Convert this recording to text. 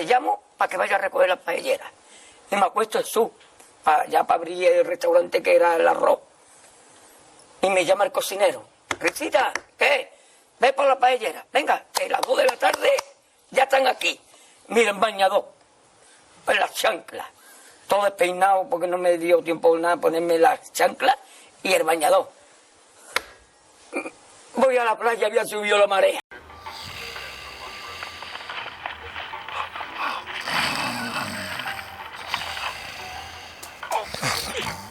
le llamo para que vaya a recoger las paelleras. Y me acuesto en ya para abrir el restaurante que era el arroz. Y me llama el cocinero. Risita, ¿qué? Ve por la paellera. Venga, que a las 2 de la tarde ya están aquí. Miren, bañador. Pues las chanclas. Todo despeinado porque no me dio tiempo nada ponerme las chanclas y el bañador. Voy a la playa, había subido la marea. Oh.